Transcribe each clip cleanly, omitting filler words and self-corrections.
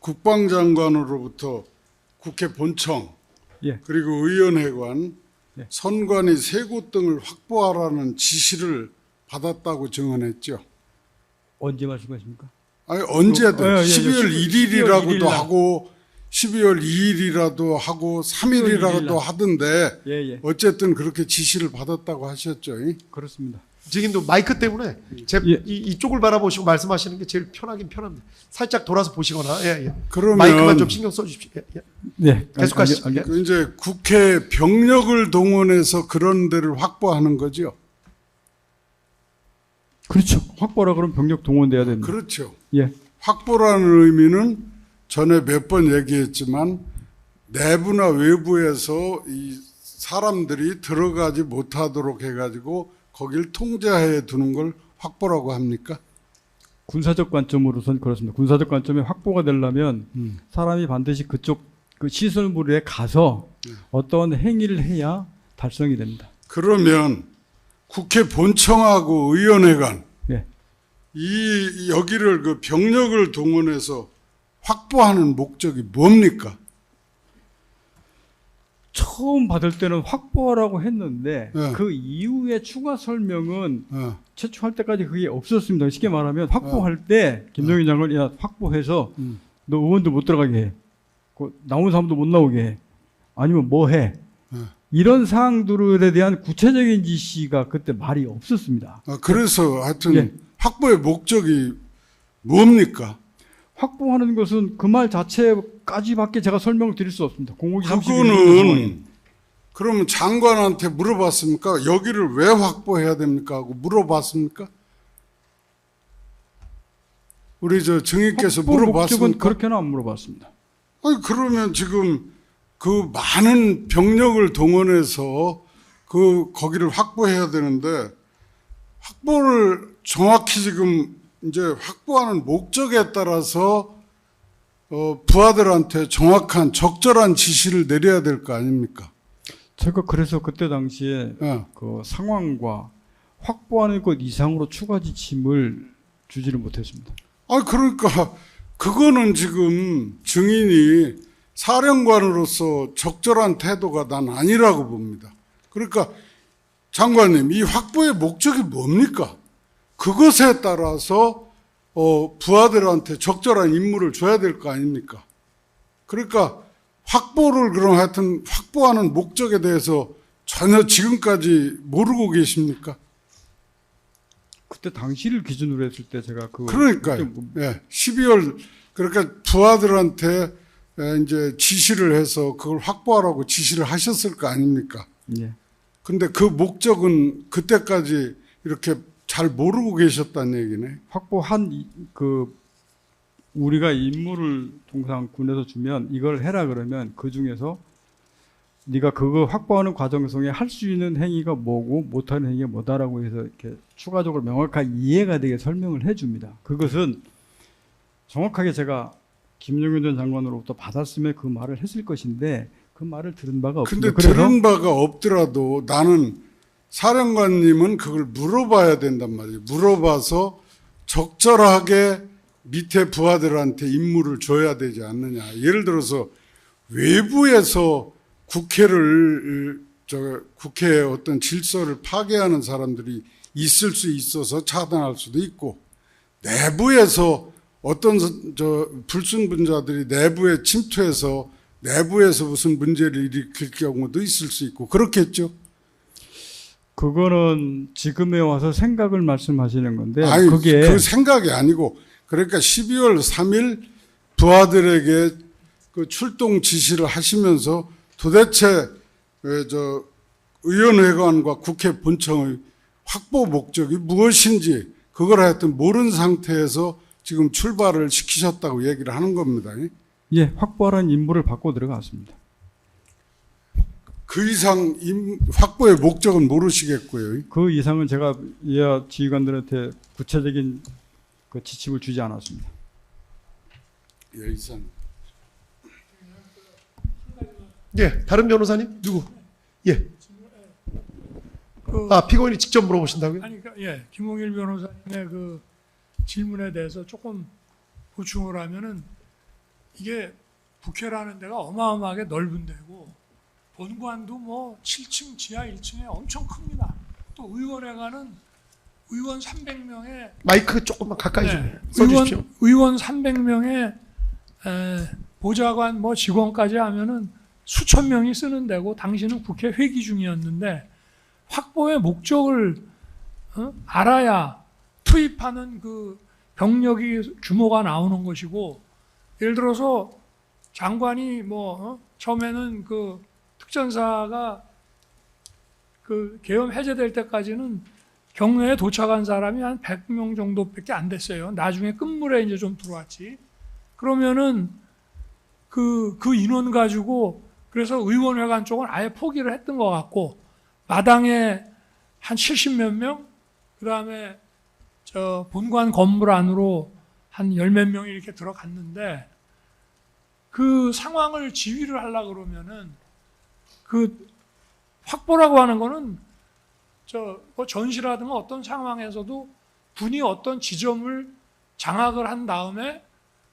국방장관으로부터 국회 본청 예. 그리고 의원회관, 예. 선관위 세 곳 등을 확보하라는 지시를 받았다고 증언했죠. 언제 말씀하십니까? 아니 언제든 예, 예, 12월 12월 1일이라고도 하고 12월 2일이라도 하고 3일이라도 하던데 예, 예. 어쨌든 그렇게 지시를 받았다고 하셨죠. 그렇습니다. 증인도 마이크 때문에 예. 이쪽을 바라보시고 말씀하시는 게 제일 편하긴 편합니다. 살짝 돌아서 보시거나 예. 그러면 마이크만 좀 신경 써주십시오. 예. 네. 계속하시죠. 그 이제 국회 병력을 동원해서 그런 데를 확보하는 거죠. 그렇죠. 확보라 그러면 병력 동원돼야 됩니다. 그렇죠. 예. 확보라는 의미는 전에 몇 번 얘기했지만 내부나 외부에서 이 사람들이 들어가지 못하도록 해가지고 거길 통제하에 두는 걸 확보라고 합니까? 군사적 관점으로선 그렇습니다. 군사적 관점에 확보가 되려면 사람이 반드시 그쪽 그 시설물에 가서 어떤 행위를 해야 달성이 됩니다. 그러면 국회 본청하고 의원회관 예. 이 여기를 그 병력을 동원해서 확보하는 목적이 뭡니까? 처음 받을 때는 확보하라고 했는데 예. 그 이후에 추가 설명은 어, 채취할 때까지 그게 없었습니다. 쉽게 말하면 확보할 때 김정일 장관이 야, 확보해서 너 의원도 못 들어가게 해. 그 나온 사람도 못 나오게 해. 아니면 뭐 해. 이런 사항들에 대한 구체적인 지시가 그때 말이 없었습니다. 그래서 하여튼 예. 확보의 목적이 뭡니까? 확보하는 것은 그 말 자체까지밖에 제가 설명을 드릴 수 없습니다. 공공기 31년 그거는 그러면 장관한테 물어봤습니까? 여기를 왜 확보해야 됩니까? 하고 물어봤습니까? 우리 저 증인께서 확보 목적은 물어봤습니까? 그렇게는 안 물어봤습니다. 아니 그러면 지금 그 많은 병력을 동원해서 그 거기를 확보해야 되는데 확보를 정확히 지금 이제 확보하는 목적에 따라서 부하들한테 정확한 적절한 지시를 내려야 될 거 아닙니까? 제가 그래서 그때 당시에 예. 그 상황과 확보하는 것 이상으로 추가 지침을 주지를 못했습니다. 아 그러니까 그거는 지금 증인이 사령관으로서 적절한 태도가 난 아니라고 봅니다. 그러니까 장관님 이 확보의 목적이 뭡니까? 그것에 따라서 부하들한테 적절한 임무를 줘야 될 거 아닙니까? 그러니까 확보를 그럼 하여튼 확보하는 목적에 대해서 전혀 지금까지 모르고 계십니까? 그때 당시를 기준으로 했을 때 제가 그러니까요. 예, 12월 그러니까 부하들한테 이제 지시를 해서 그걸 확보하라고 지시를 하셨을 거 아닙니까? 예. 근데 그 목적은 그때까지 이렇게 잘 모르고 계셨다는 얘기네. 확보한 그 우리가 임무를 통상 군에서 주면 이걸 해라 그러면 그 중에서 네가 그거 확보하는 과정 속에 할 수 있는 행위가 뭐고 못하는 행위가 뭐다라고 해서 이렇게 추가적으로 명확하게 이해가 되게 설명을 해줍니다. 그것은 정확하게 제가 김용현 전 장관으로부터 받았으면 그 말을 했을 것인데 그 말을 들은 바가 없습니다. 근데 들은 바가 없더라도 나는 사령관님은 그걸 물어봐야 된단 말이에요. 물어봐서 적절하게 밑에 부하들한테 임무를 줘야 되지 않느냐. 예를 들어서 외부에서 국회의 어떤 질서를 파괴하는 사람들이 있을 수 있어서 차단할 수도 있고 내부에서 어떤 불순분자들이 내부에 침투해서 내부에서 무슨 문제를 일으킬 경우도 있을 수 있고 그렇겠죠. 그거는 지금에 와서 생각을 말씀하시는 건데 아니, 그게 그 생각이 아니고 그러니까 12월 3일 부하들에게 그 출동 지시를 하시면서 도대체 의원회관과 국회 본청의 확보 목적이 무엇인지 그걸 하여튼 모르는 상태에서 지금 출발을 시키셨다고 얘기를 하는 겁니다. 예, 확보하라는 임무를 받고 들어갔습니다. 그 이상 확보의 목적은 모르시겠고요. 그 이상은 제가 이하 지휘관들한테 구체적인 그 지침을 주지 않았습니다. 예, 이상. 예, 다른 변호사님 누구? 예. 피고인이 직접 물어보신다고요? 아니, 예, 김홍일 변호사님의 그 질문에 대해서 조금 보충을 하면은 이게 국회라는 데가 어마어마하게 넓은 데고 본관도 뭐 7층 지하 1층에 엄청 큽니다. 또 의원회관은 의원 300명에 마이크 조금만 가까이 네, 좀 써주십시오. 의원 300명에 보좌관 뭐 직원까지 하면은 수천 명이 쓰는 데고 당시는 국회 회기 중이었는데 확보의 목적을 알아야 투입하는 그 병력이 규모가 나오는 것이고 예를 들어서 장관이 뭐 처음에는 그 특전사가 그 계엄 해제될 때까지는 경로에 도착한 사람이 한 100명 정도밖에 안 됐어요. 나중에 끝물에 이제 좀 들어왔지. 그러면은 그 인원 가지고 그래서 의원회관 쪽은 아예 포기를 했던 것 같고 마당에 한 70몇 명, 그 다음에 저 본관 건물 안으로 한 10몇 명이 이렇게 들어갔는데 그 상황을 지휘를 하려고 그러면은 그 확보라고 하는 거는 뭐 전시라든가 어떤 상황에서도 군이 어떤 지점을 장악을 한 다음에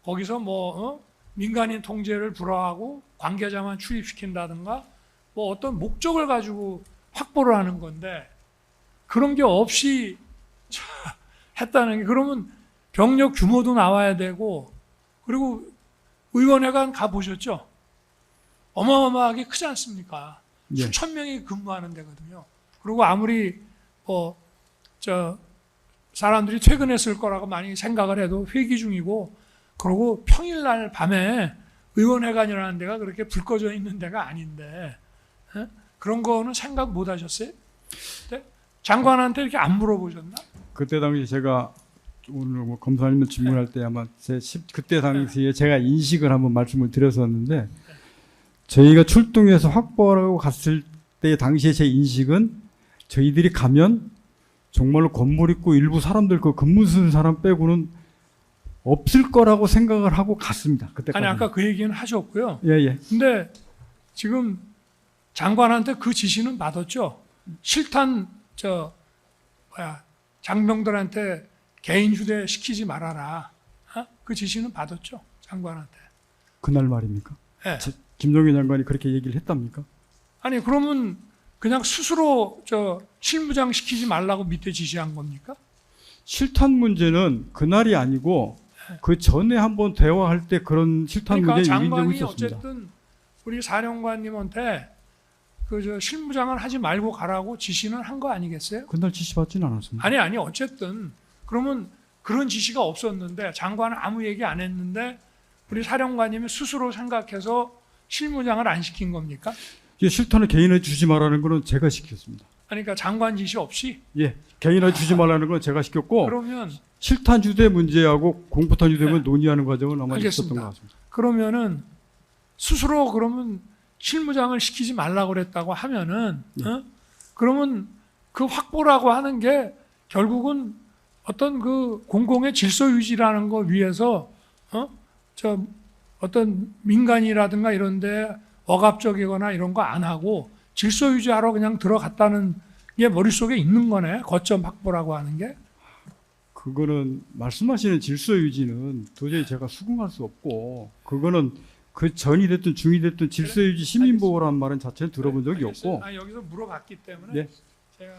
거기서 민간인 통제를 불허하고 관계자만 출입시킨다든가 뭐 어떤 목적을 가지고 확보를 하는 건데 그런 게 없이 했다는 게 그러면 병력 규모도 나와야 되고 그리고 의원회관 가보셨죠? 어마어마하게 크지 않습니까? 예. 수천 명이 근무하는 데거든요. 그리고 아무리 사람들이 퇴근했을 거라고 많이 생각을 해도 회기 중이고 그리고 평일날 밤에 의원회관이라는 데가 그렇게 불 꺼져 있는 데가 아닌데 그런 거는 생각 못 하셨어요? 네? 장관한테 이렇게 안 물어보셨나? 그때 당시 제가 오늘 뭐 검사님 질문할 때 아마 그때 당시에 제가 인식을 한번 말씀을 드렸었는데 저희가 출동해서 확보하라고 갔을 때 당시에 제 인식은 저희들이 가면 정말로 건물 있고 일부 사람들 그 근무 쓰는 사람 빼고는 없을 거라고 생각을 하고 갔습니다. 그때까지. 아니 아까 그 얘기는 하셨고요. 예예. 근데 지금 장관한테 그 지시는 받았죠. 실탄 장병들한테 개인 휴대 시키지 말아라. 그 지시는 받았죠. 장관한테. 그날 말입니까? 네. 김종인 장관이 그렇게 얘기를 했답니까? 아니 그러면 그냥 스스로 실무장 시키지 말라고 밑에 지시한 겁니까? 실탄 문제는 그날이 아니고 그 전에 한번 대화할 때 그런 실탄 그러니까 문제 얘기한 적이 장관이 있었습니다. 어쨌든 우리 사령관님한테 실무장을 하지 말고 가라고 지시는 한 거 아니겠어요? 그날 지시받지는 않았습니다. 아니 어쨌든 그러면 그런 지시가 없었는데 장관은 아무 얘기 안 했는데 우리 사령관님이 스스로 생각해서 실무장을 안 시킨 겁니까? 예, 실탄을 개인에 주지 말라는 거는 제가 시켰습니다. 그러니까 장관 지시 없이 예, 개인에 주지 말라는 건 제가 시켰고 그러면 실탄 휴대 문제하고 공포탄 휴대 문제 네. 논의하는 과정은 아마 알겠습니다. 있었던 것 같습니다. 그러면은 스스로 그러면 실무장을 시키지 말라고 그랬다고 하면은 그러면 그 확보라고 하는 게 결국은 어떤 그 공공의 질서 유지라는 거 위해서 어떤 민간이라든가 이런데 억압적이거나 이런 거 안 하고 질서 유지하러 그냥 들어갔다는 게 머릿속에 있는 거네. 거점 확보라고 하는 게. 그거는 말씀하시는 질서 유지는 도저히 제가 수긍할 수 없고 그거는 그 전이 됐든 중이 됐든 질서 유지 시민 보호라는 말은 자체를 들어본 적이 없고 여기서 물어봤기 때문에 네. 제가